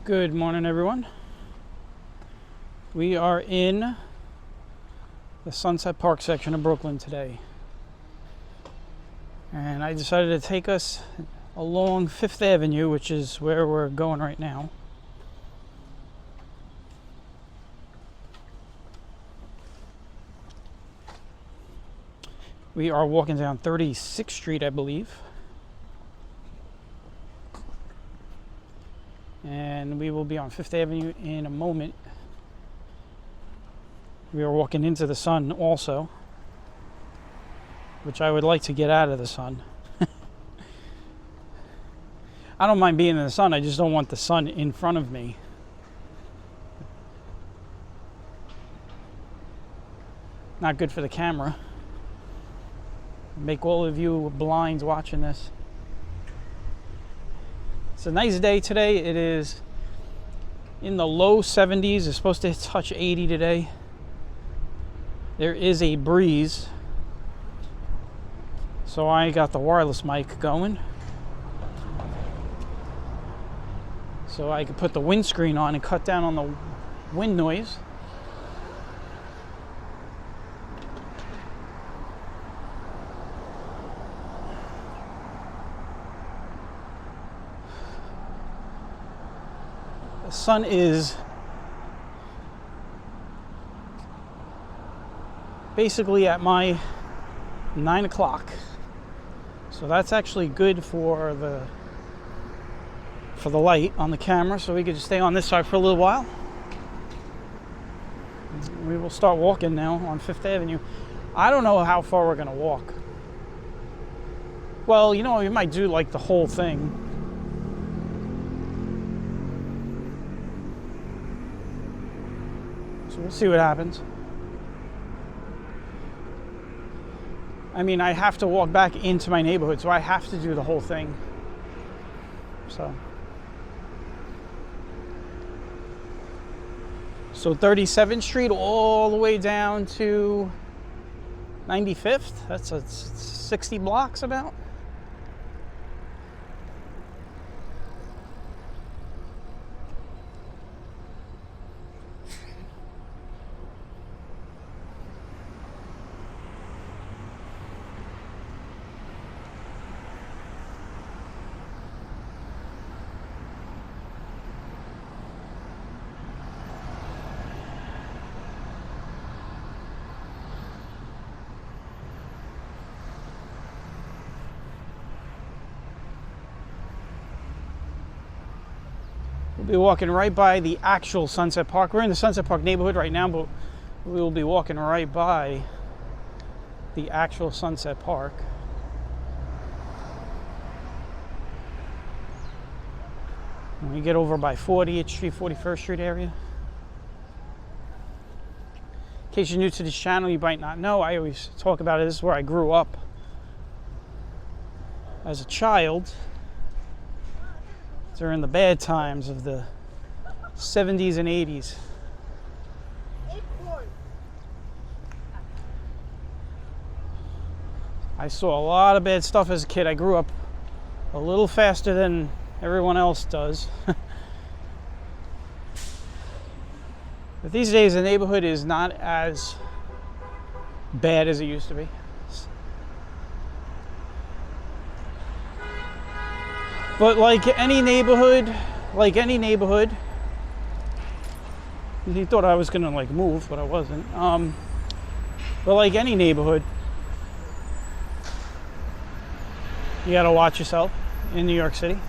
Good morning, everyone. We are in the Sunset Park section of Brooklyn today. And I decided to take us along Fifth Avenue, which is where we're going right now. We are walking down 36th Street, I believe. And we will be on Fifth Avenue in a moment. We are walking into the sun also, which I would like to get out of the sun. I don't mind being in the sun, I just don't want the sun in front of me. Not good for the camera. Make all of you blind watching this. It's a nice day today. It is in the low 70s. It's supposed to touch 80 today. There is a breeze. So I got the wireless mic going. So I could put the windscreen on and cut down on the wind noise. The sun is basically at my 9 o'clock. So that's actually good for the light on the camera, so we could just stay on this side for a little while. We will start walking now on Fifth Avenue. I don't know how far we're gonna walk. Well, you know, we might do like the whole thing. So we'll see what happens. I mean, I have to walk back into my neighborhood, so I have to do the whole thing. So 37th Street all the way down to 95th. That's 60 blocks about. We'll be walking right by the actual Sunset Park. We're in the Sunset Park neighborhood right now, but we will be walking right by the actual Sunset Park. When we get over by 40th Street, 41st Street area. In case you're new to this channel, you might not know, I always talk about it. This is where I grew up as a child. During the bad times of the 70s and 80s. I saw a lot of bad stuff as a kid. I grew up a little faster than everyone else does. But these days the neighborhood is not as bad as it used to be. But like any neighborhood, he thought I was gonna like move, but I wasn't. But like any neighborhood, you gotta watch yourself in New York City.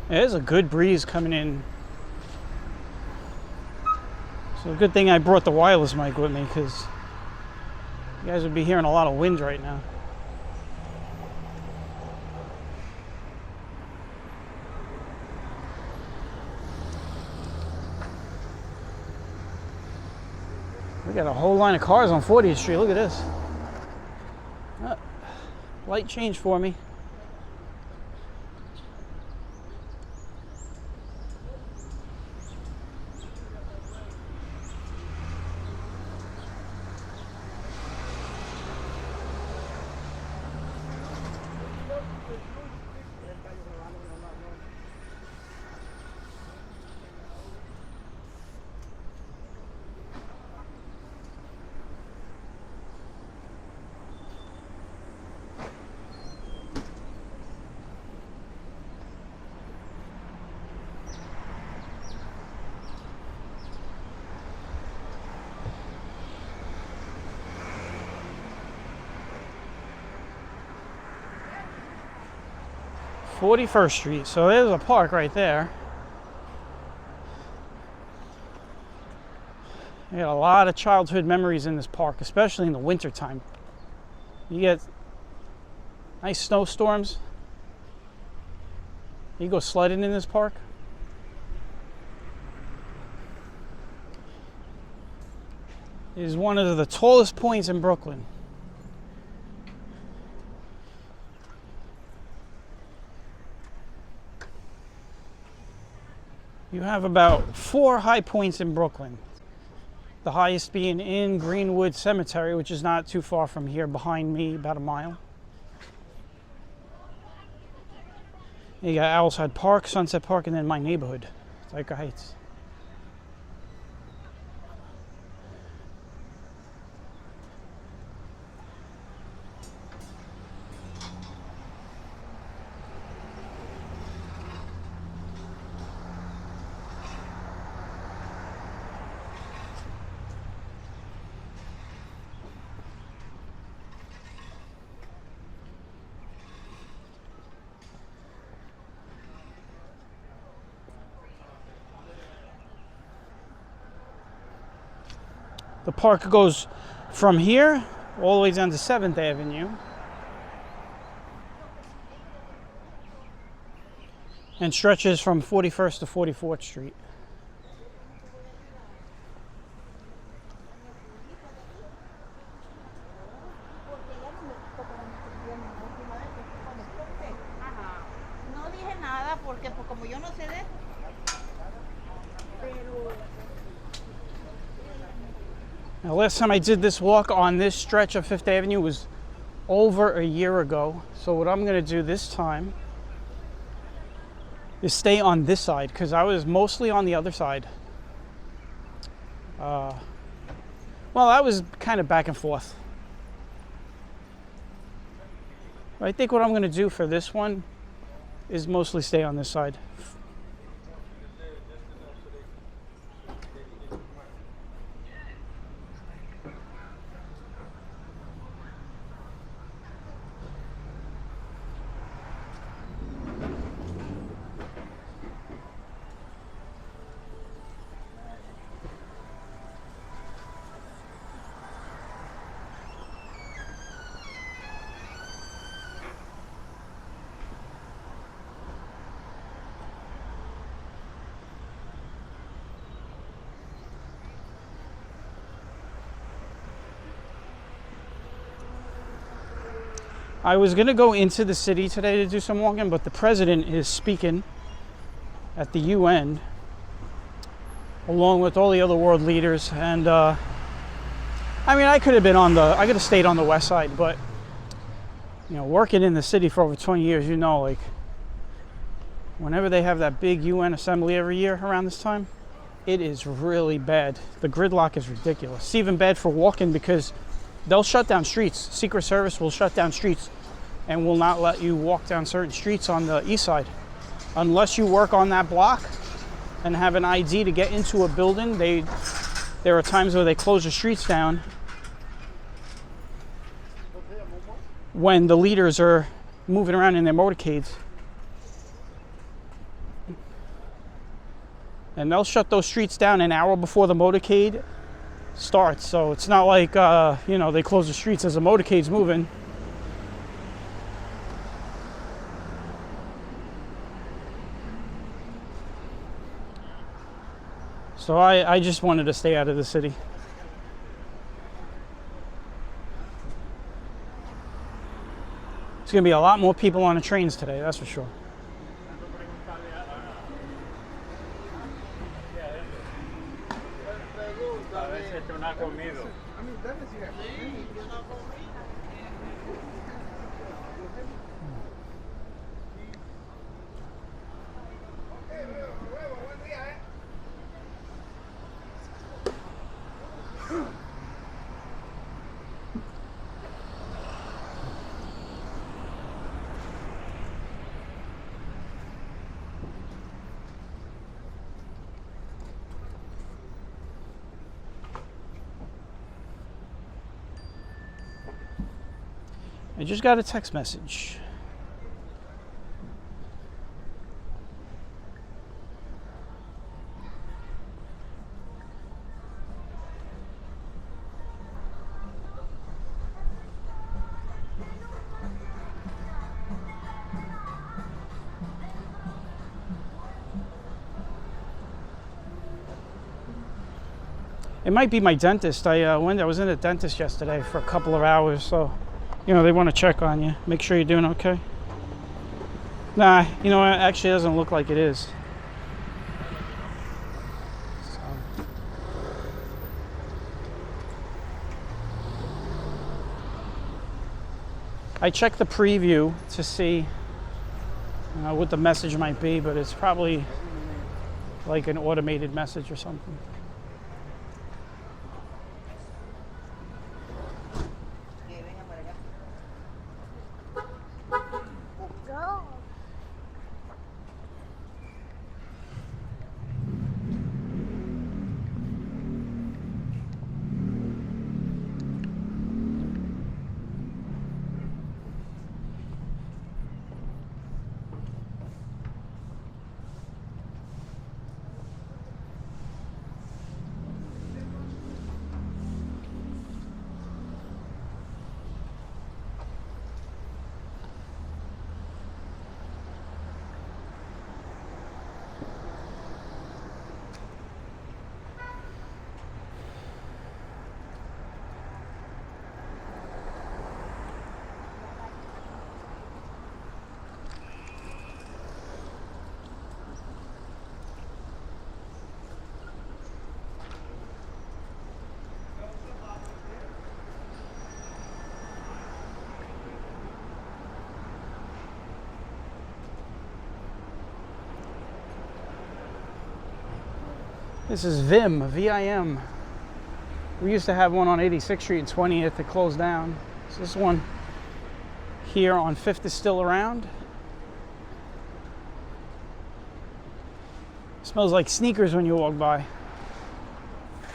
There's a good breeze coming in. So good thing I brought the wireless mic with me, because you guys would be hearing a lot of wind right now. We got a whole line of cars on 40th Street. Look at this. Light change for me. "41st Street." So there's a park right there. I got a lot of childhood memories in this park, especially in the wintertime. You get nice snowstorms. You go sledding in this park. It is one of the tallest points in Brooklyn. You have about 4 high points in Brooklyn. The highest being in Greenwood Cemetery, which is not too far from here, behind me, about a mile. You got Owlside Park, Sunset Park, and then my neighborhood, Dyker Heights. The park goes from here all the way down to 7th Avenue and stretches from 41st to 44th Street. Now, last time I did this walk on this stretch of 5th Avenue was over a year ago. So what I'm going to do this time is stay on this side, because I was mostly on the other side. Well, I was kind of back and forth. But I think what I'm going to do for this one is mostly stay on this side. I was going to go into the city today to do some walking, but the president is speaking at the UN along with all the other world leaders. And I mean, I could have stayed on the west side, but you know, working in the city for over 20 years, you know, like whenever they have that big UN assembly every year around this time, it is really bad. The gridlock is ridiculous. It's even bad for walking because they'll shut down streets. Secret Service will shut down streets and will not let you walk down certain streets on the east side. Unless you work on that block and have an ID to get into a building, there are times where they close the streets down when the leaders are moving around in their motorcades. And they'll shut those streets down an hour before the motorcade starts. So it's not like, you know, they close the streets as the motorcade's moving. So I just wanted to stay out of the city. There's going to be a lot more people on the trains today, that's for sure. I just got a text message. It might be my dentist. I was in a dentist yesterday for a couple of hours, so you know, they want to check on you, make sure you're doing okay. Nah, you know, it actually doesn't look like it is. So. I checked the preview to see what the message might be, but it's probably like an automated message or something. This is Vim, V-I-M. We used to have one on 86th Street and 20th. It closed down. So this one here on 5th is still around. Smells like sneakers when you walk by.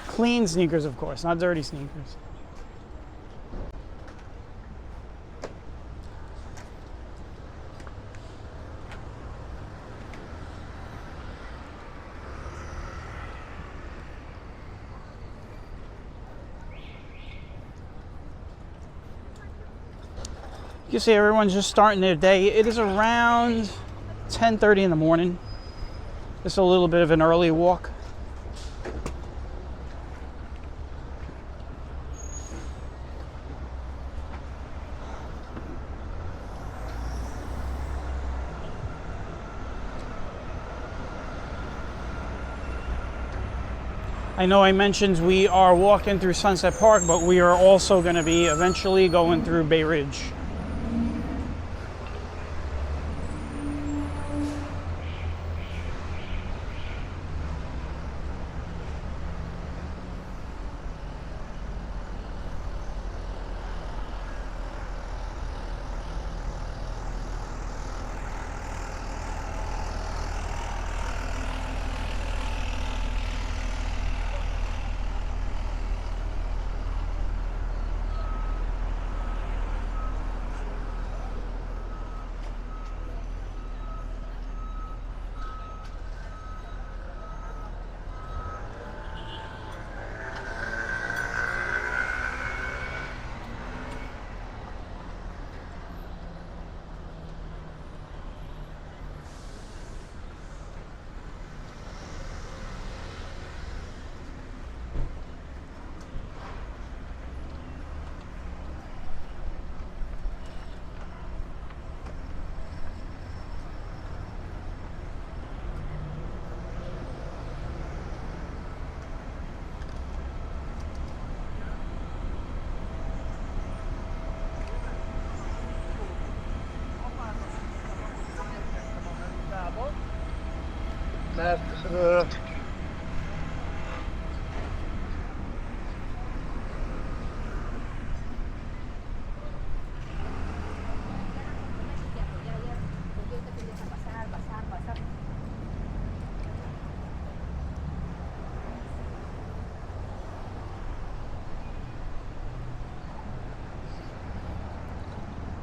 Clean sneakers, of course, not dirty sneakers. You see everyone's just starting their day. It is around 10:30 in the morning. Just a little bit of an early walk. I know I mentioned we are walking through Sunset Park, but we are also going to be eventually going through Bay Ridge.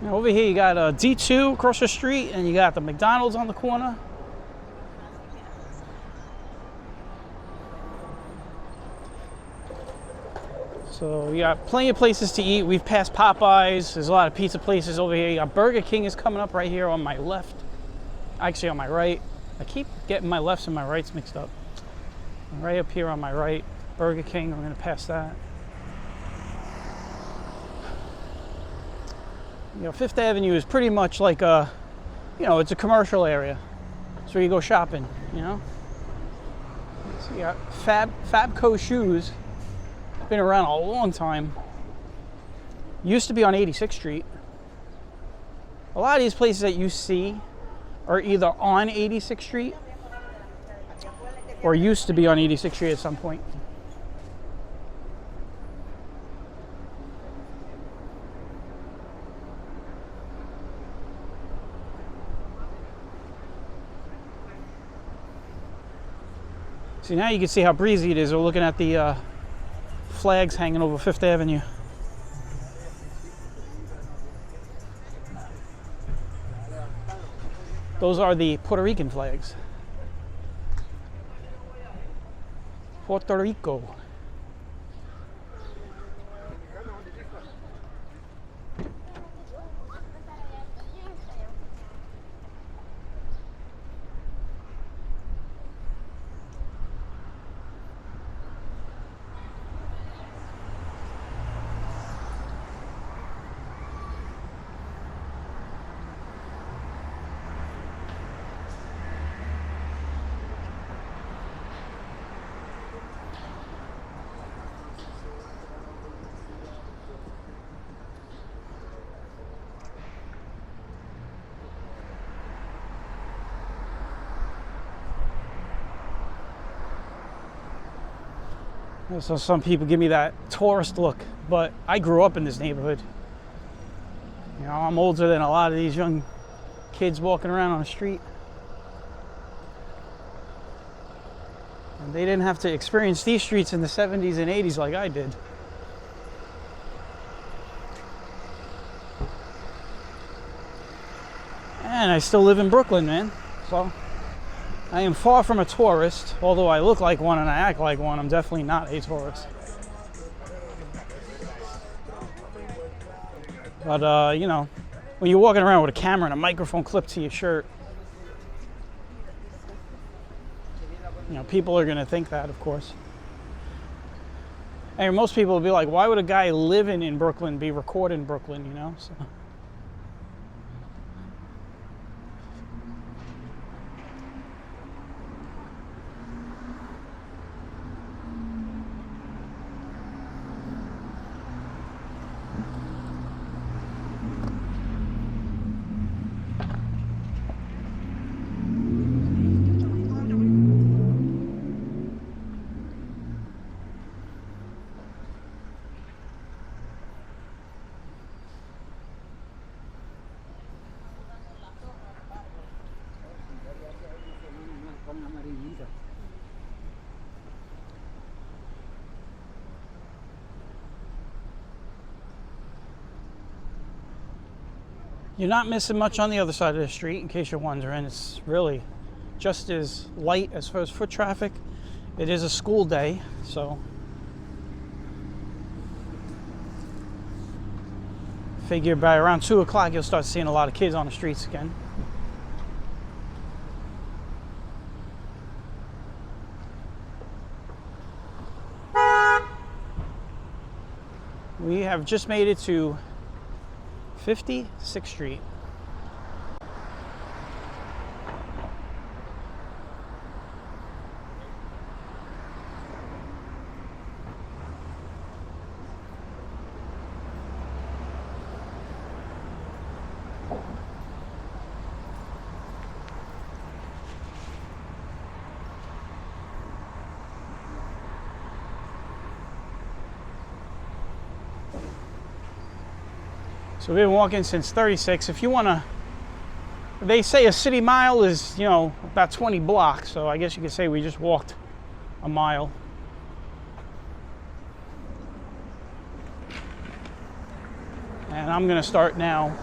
Now over here you got a D2 across the street, and you got the McDonald's on the corner. So you got plenty of places to eat. We've passed Popeyes. There's a lot of pizza places over here. You got Burger King is coming up right here on my left. Actually on my right. I keep getting my lefts and my rights mixed up. Right up here on my right, Burger King. We're gonna pass that. You know, Fifth Avenue is pretty much like a, you know, it's a commercial area. It's where you go shopping, you know? So you got Fabco Shoes. Been around a long time. Used to be on 86th Street. A lot of these places that you see are either on 86th Street or used to be on 86th Street at some point. See, now you can see how breezy it is. We're looking at the flags hanging over Fifth Avenue. Those are the Puerto Rican flags. Puerto Rico. So some people give me that tourist look, but I grew up in this neighborhood. You know, I'm older than a lot of these young kids walking around on the street. And they didn't have to experience these streets in the 70s and 80s like I did. And I still live in Brooklyn, man. So I am far from a tourist, although I look like one and I act like one. I'm definitely not a tourist. But, you know, when you're walking around with a camera and a microphone clipped to your shirt, you know, people are going to think that, of course. And most people will be like, why would a guy living in Brooklyn be recording Brooklyn, you know? So. You're not missing much on the other side of the street, in case you're wondering. It's really just as light as far as foot traffic. It is a school day, so figure by around 2 o'clock you'll start seeing a lot of kids on the streets again. We have just made it to 56th Street. So we've been walking since 36. If you want to, they say a city mile is, you know, about 20 blocks. So I guess you could say we just walked a mile. And I'm going to start now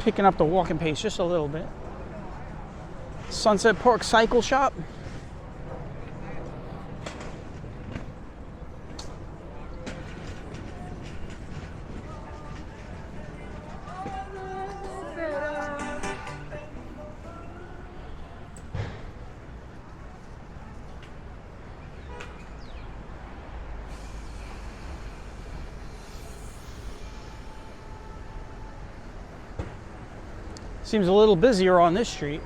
picking up the walking pace just a little bit. Sunset Park Cycle Shop. Seems a little busier on this street.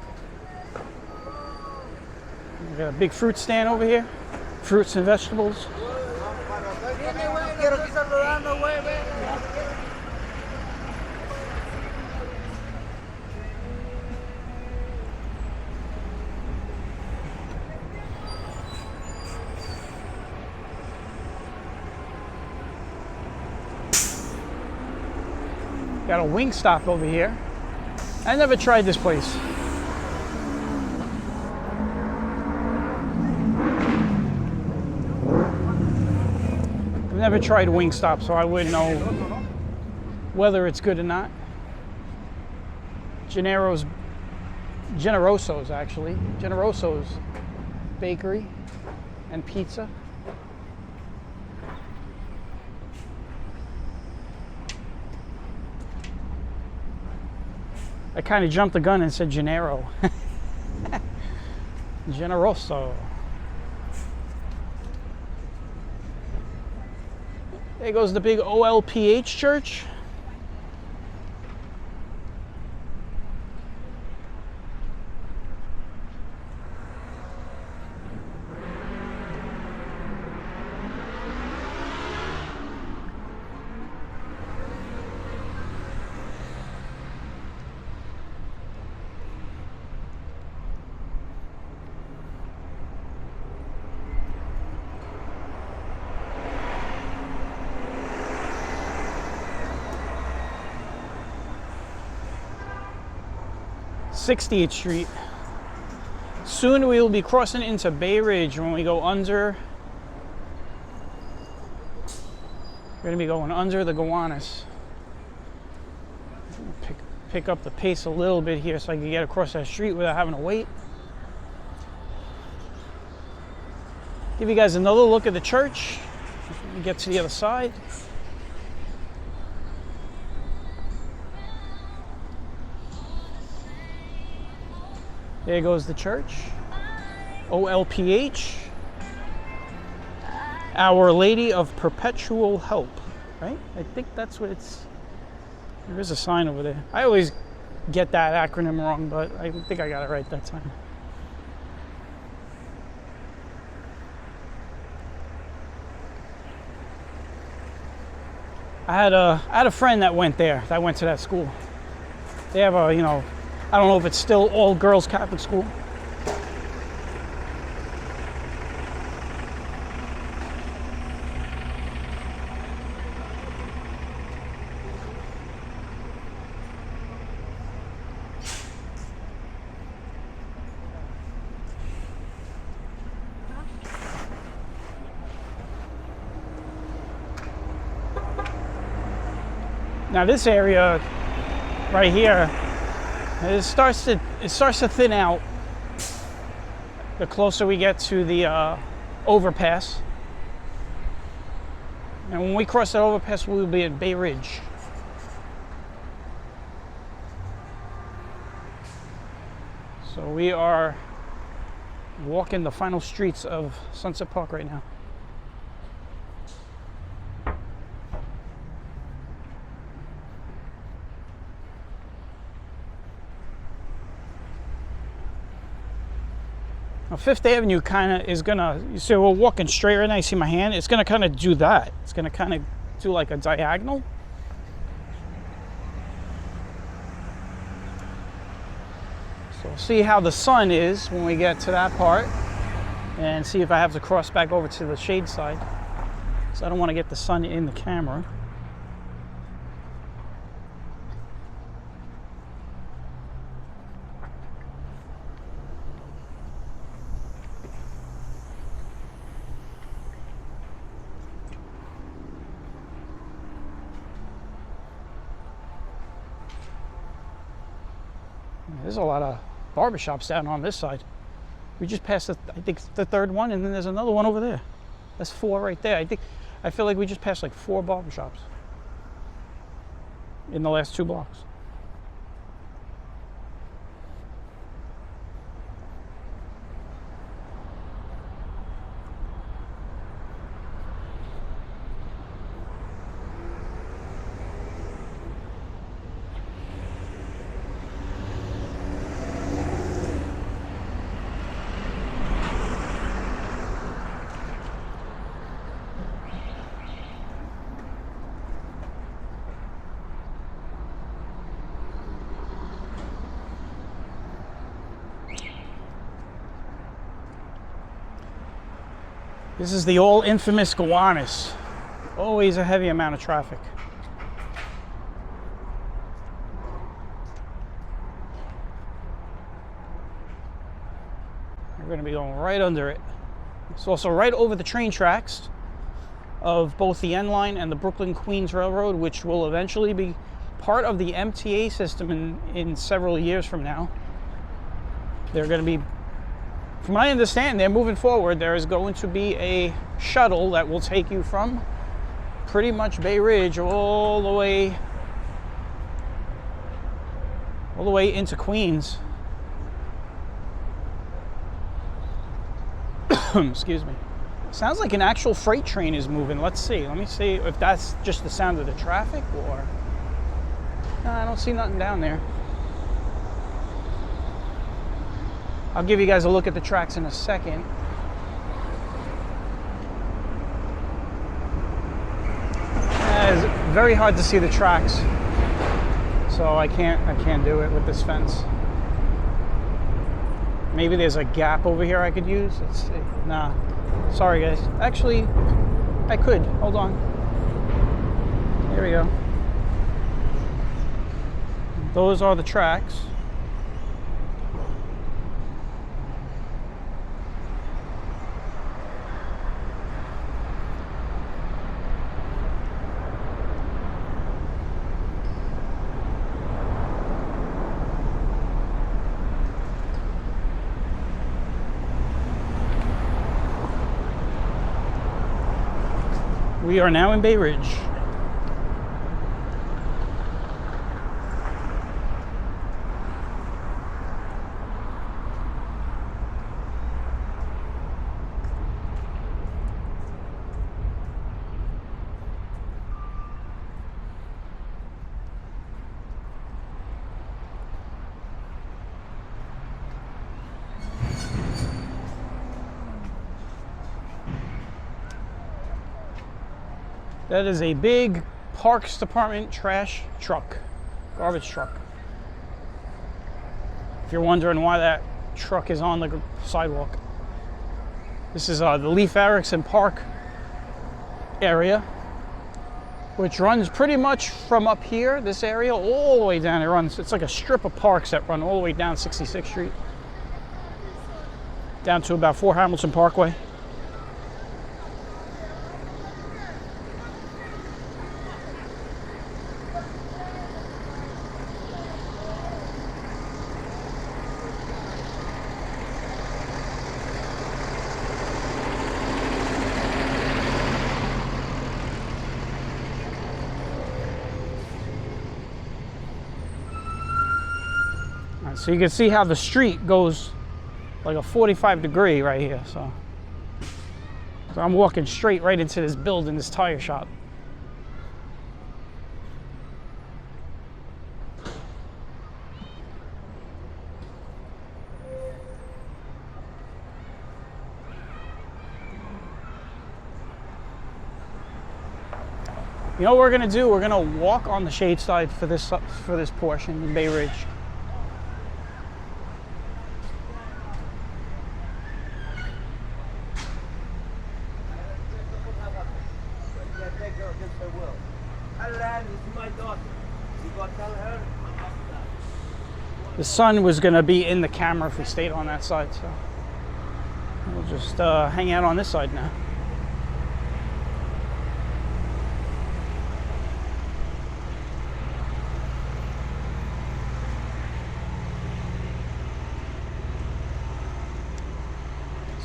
We got a big fruit stand over here. Fruits and vegetables. Got a wing stop over here. I never tried this place. I've never tried Wingstop, so I wouldn't know whether it's good or not. Generoso's actually. Generoso's Bakery and Pizza. I kind of jumped the gun and said Gennaro. Generoso. There goes the big OLPH Church. '60th Street. Soon we will be crossing into Bay Ridge when we go under. We're going to be going under the Gowanus. Pick up the pace a little bit here so I can get across that street without having to wait. Give you guys another look at the church. Let me get to the other side. There goes the church. OLPH. Our Lady of Perpetual Help, right? I think that's what it's... There is a sign over there. I always get that acronym wrong, but I think I got it right that time. I had a friend that went there, that went to that school. They have a, you know, I don't know if it's still all girls Catholic school. Now this area right here, it starts to thin out the closer we get to the overpass. And when we cross that overpass, we'll be at Bay Ridge. So we are walking the final streets of Sunset Park right now. Now, Fifth Avenue kind of is gonna, you see we're walking straight right now, you see my hand? It's gonna kind of do that. It's gonna kind of do like a diagonal. So we'll see how the sun is when we get to that part and see if I have to cross back over to the shade side. So I don't want to get the sun in the camera. There's a lot of barbershops down on this side. We just passed, I think, the third one, and then there's another one over there. That's 4 right there. I feel like we just passed like 4 barbershops in the last 2 blocks. This is the all infamous Gowanus. Always a heavy amount of traffic. We're going to be going right under it. It's also right over the train tracks of both the N Line and the Brooklyn Queens Railroad, which will eventually be part of the MTA system in several years from now. They're going to be, from what I understand, they're moving forward. There is going to be a shuttle that will take you from pretty much Bay Ridge all the way into Queens. Excuse me. Sounds like an actual freight train is moving. Let's see. Let me see if that's just the sound of the traffic or... No, I don't see nothing down there. I'll give you guys a look at the tracks in a second. It's very hard to see the tracks, so I can't do it with this fence. Maybe there's a gap over here I could use. Let's see. Nah, sorry guys. Actually, I could. Hold on. Here we go. Those are the tracks. We are now in Bay Ridge. That is a big Parks Department trash truck, garbage truck. If you're wondering why that truck is on the sidewalk. This is the Leif Erikson Park area, which runs pretty much from up here, this area, all the way down. It's like a strip of parks that run all the way down 66th Street, down to about 4 Hamilton Parkway. So you can see how the street goes like a 45-degree right here. So I'm walking straight right into this building, this tire shop. You know what we're gonna do? We're gonna walk on the shade side for this portion in Bay Ridge. The sun was going to be in the camera if we stayed on that side, so we'll just hang out on this side now.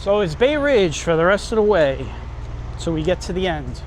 So it's Bay Ridge for the rest of the way till we get to the end.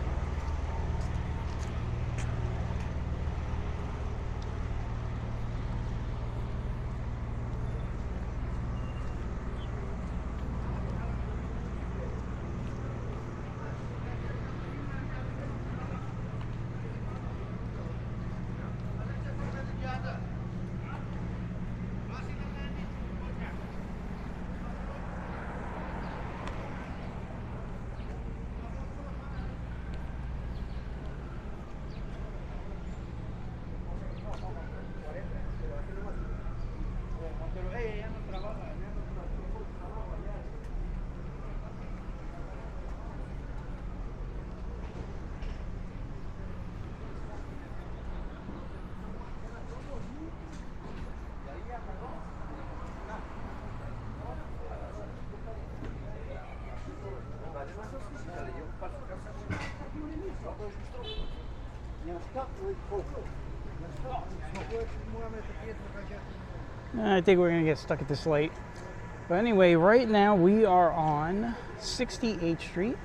I think we're gonna get stuck at this light. But anyway, right now we are on 68th Street.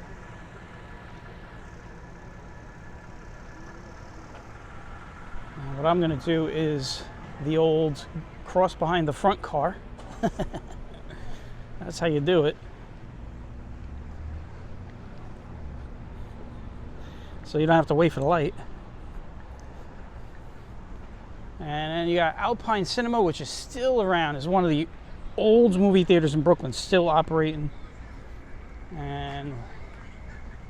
What I'm gonna do is the old cross behind the front car. That's how you do it. So you don't have to wait for the light. And then you got Alpine Cinema, which is still around. It's one of the old movie theaters in Brooklyn, still operating. And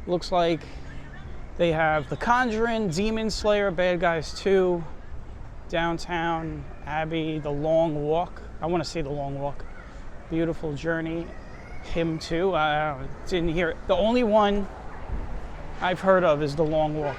looks like they have The Conjuring, Demon Slayer, Bad Guys 2, Downtown Abbey, The Long Walk. I want to say The Long Walk. Beautiful Journey, Him 2. I didn't hear it. The only one I've heard of is The Long Walk.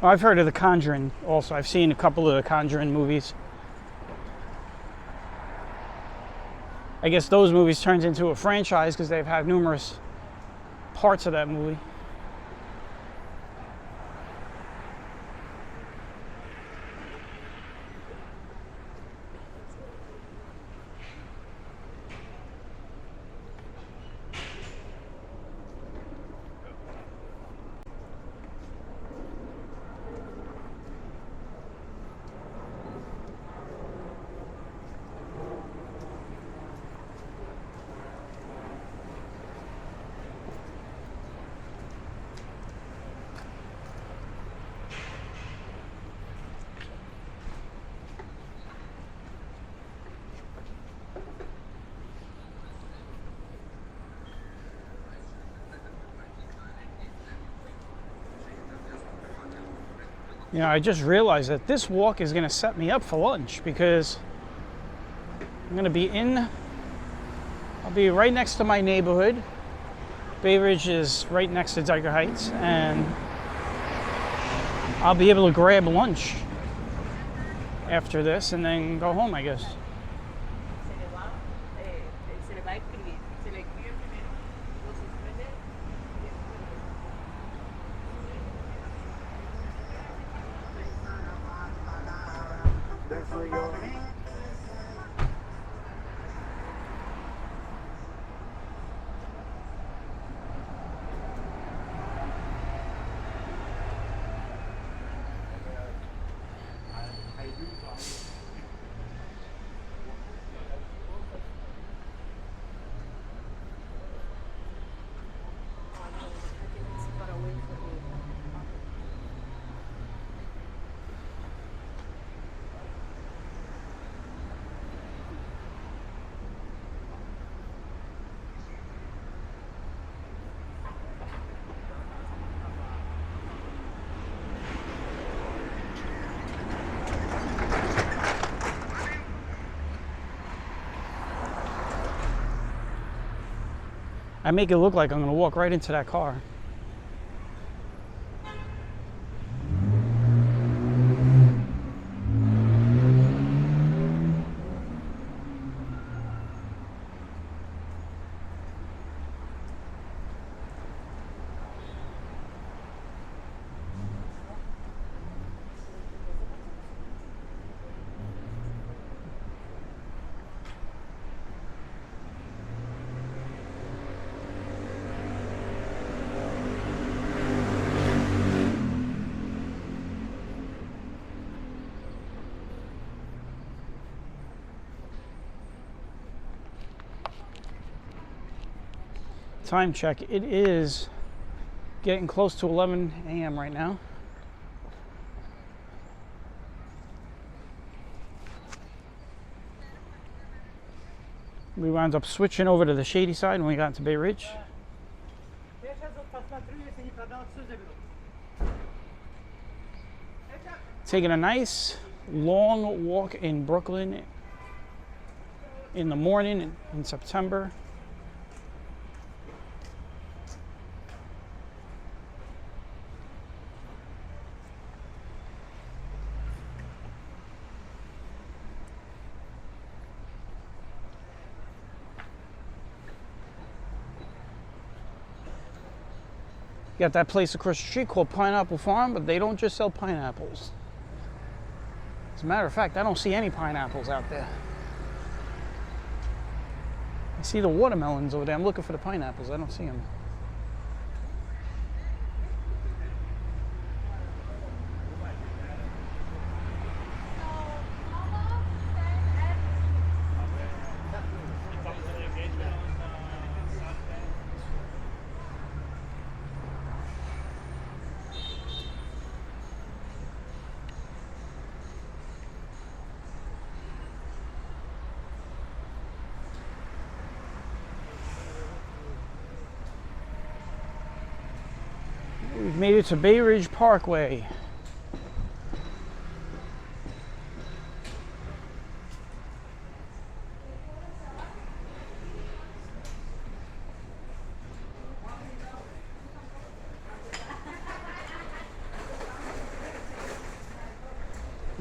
I've heard of The Conjuring also. I've seen a couple of The Conjuring movies. I guess those movies turned into a franchise because they've had numerous parts of that movie. You know, I just realized that this walk is going to set me up for lunch because I'm going to be I'll be right next to my neighborhood. Bay Ridge is right next to Dyker Heights, and I'll be able to grab lunch after this and then go home, I guess. I make it look like I'm going to walk right into that car. Time check. It is getting close to 11 a.m. right now. We wound up switching over to the shady side when we got into Bay Ridge. Taking a nice long walk in Brooklyn in the morning in September. You got that place across the street called Pineapple Farm, but they don't just sell pineapples. As a matter of fact, I don't see any pineapples out there. I see the watermelons over there. I'm looking for the pineapples. I don't see them. We've made it to Bay Ridge Parkway.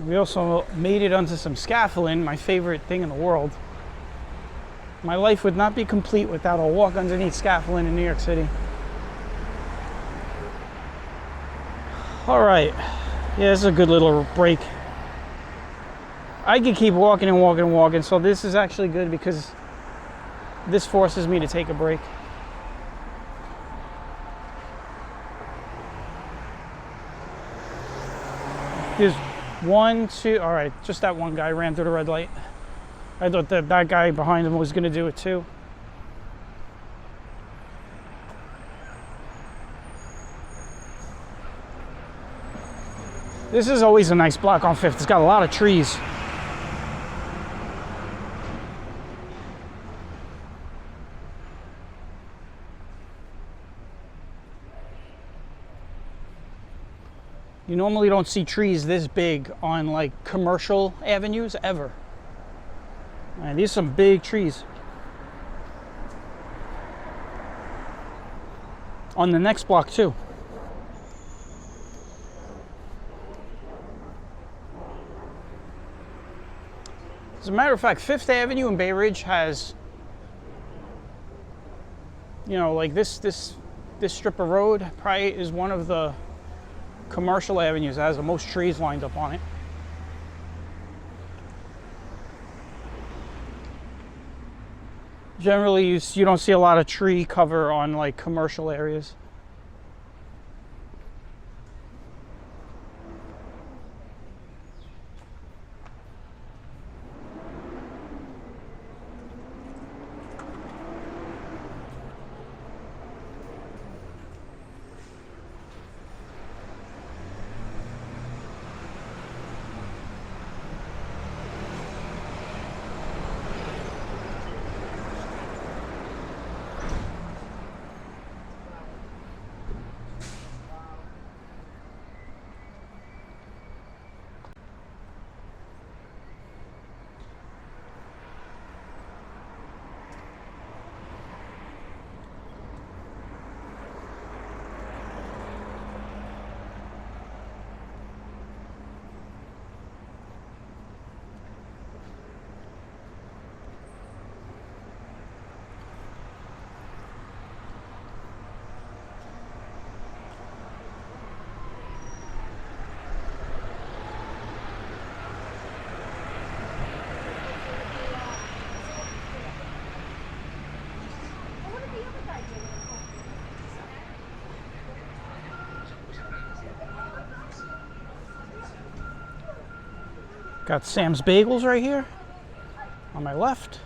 We also made it onto some scaffolding, my favorite thing in the world. My life would not be complete without a walk underneath scaffolding in New York City. All right, yeah, this is a good little break. I could keep walking and walking and walking, so this is actually good because this forces me to take a break. There's one, two, all right, just that one guy ran through the red light. I thought that guy behind him was gonna do it too. This is always a nice block on 5th. It's got a lot of trees. You normally don't see trees this big on like commercial avenues ever. And these are some big trees. On the next block too. As a matter of fact, 5th Avenue in Bay Ridge has, you know, like this strip of road probably is one of the commercial avenues that has the most trees lined up on it. Generally, you don't see a lot of tree cover on like commercial areas. Got Sam's Bagels right here on my left.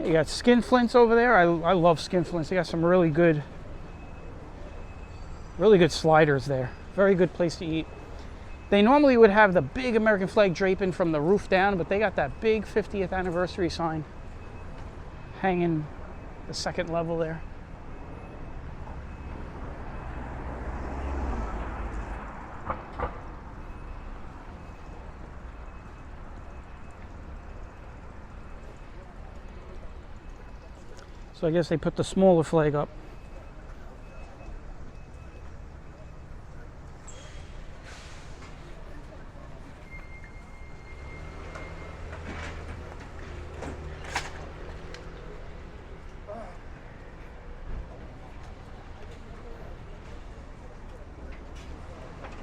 You got Skinflints over there. I love Skinflints. They got some really good sliders there. Very good place to eat. They normally would have the big American flag draping from the roof down, but they got that big 50th anniversary sign hanging the second level there. So I guess they put the smaller flag up.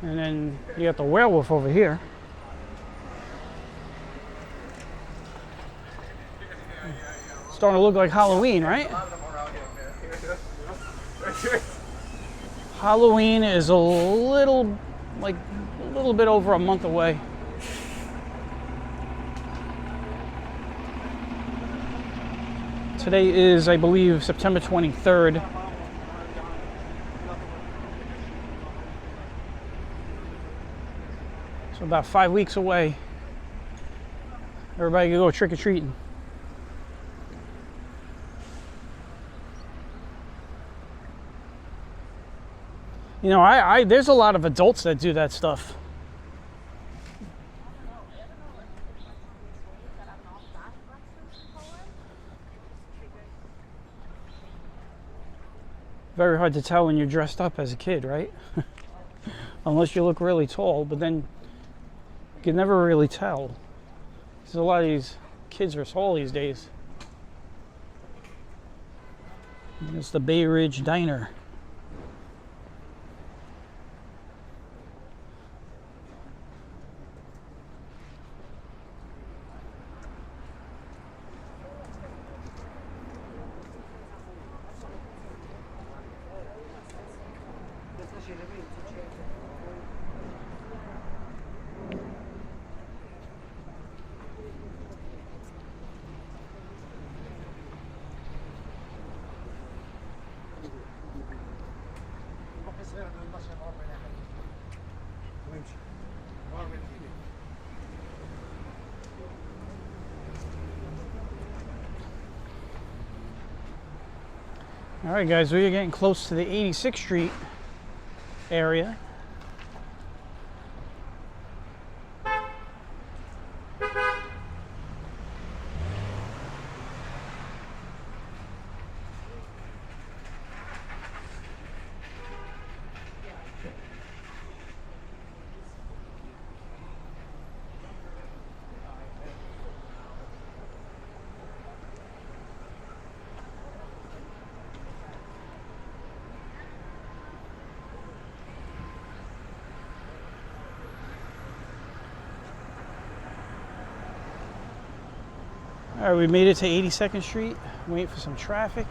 And then you got the werewolf over here. Starting to look like Halloween, right? Halloween is a little bit over a month away. Today is, I believe, September 23rd. So about 5 weeks away. Everybody can go trick-or-treating. You know, there's a lot of adults that do that stuff. Very hard to tell when you're dressed up as a kid, right? Unless you look really tall, but then you can never really tell. Because a lot of these kids are tall these days. It's the Bay Ridge Diner. All right, guys, we are getting close to the 86th Street area. All right, we made it to 82nd Street. Wait for some traffic.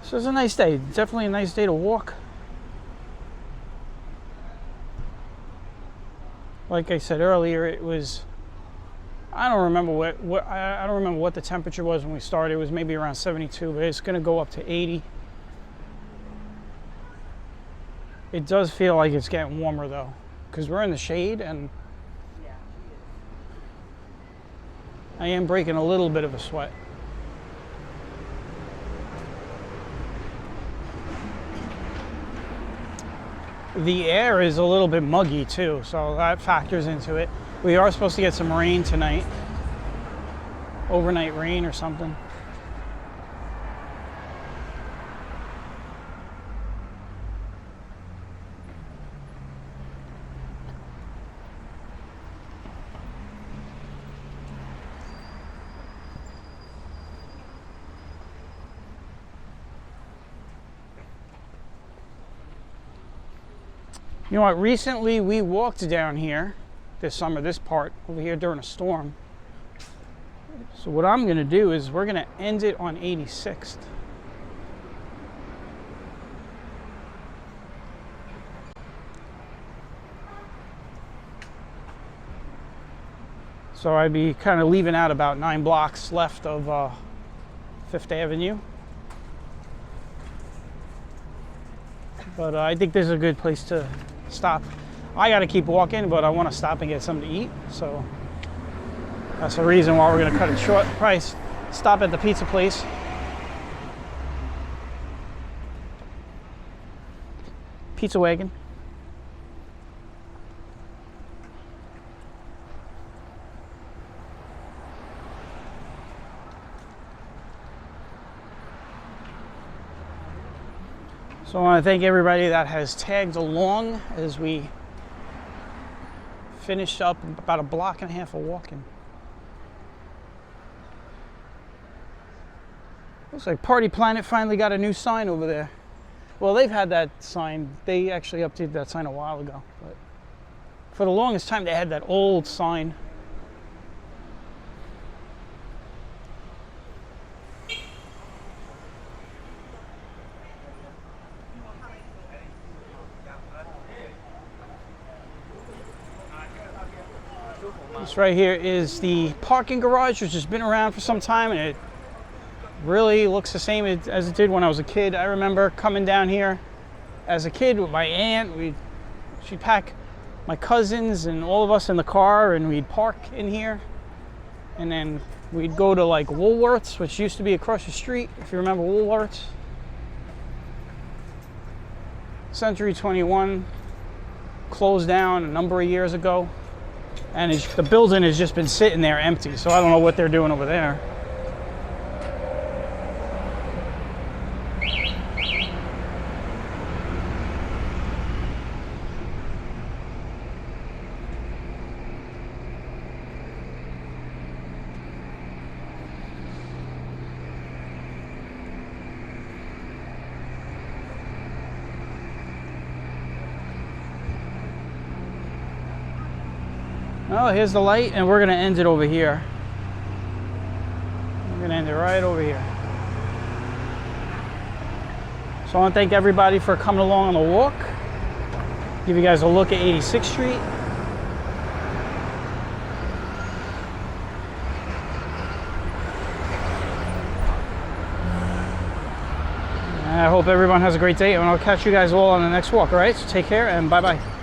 So it's a nice day. Definitely a nice day to walk. Like I said earlier, it was. I don't remember I don't remember what the temperature was when we started. It was maybe around 72, but it's going to go up to 80. It does feel like it's getting warmer though, because we're in the shade and I am breaking a little bit of a sweat. The air is a little bit muggy too, so that factors into it. We are supposed to get some rain tonight. Overnight rain or something. You know what, recently we walked down here this summer, this part over here during a storm. So what I'm going to do is we're going to end it on 86th. So I'd be kind of leaving out about 9 blocks left of 5th Avenue. But I think this is a good place to stop. I got to keep walking, but I want to stop and get something to eat. So that's the reason why we're going to cut it short. Probably stop at the pizza place. Pizza Wagon. So I want to thank everybody that has tagged along as we finished up about 1.5 blocks of walking. Looks like Party Planet finally got a new sign over there. Well, they've had that sign. They actually updated that sign a while ago. But for the longest time, they had that old sign. This right here is the parking garage, which has been around for some time, and it really looks the same as it did when I was a kid. I remember coming down here as a kid with my aunt. She'd pack my cousins and all of us in the car, and we'd park in here, and then we'd go to like Woolworths, which used to be across the street, if you remember Woolworths. Century 21 closed down a number of years ago, and the building has just been sitting there empty, so I don't know what they're doing over there. Well, here's the light, and we're going to end it over here. We're going to end it right over here. So I want to thank everybody for coming along on the walk. Give you guys a look at 86th Street. And I hope everyone has a great day, and I'll catch you guys all on the next walk, all right? So take care, and bye-bye.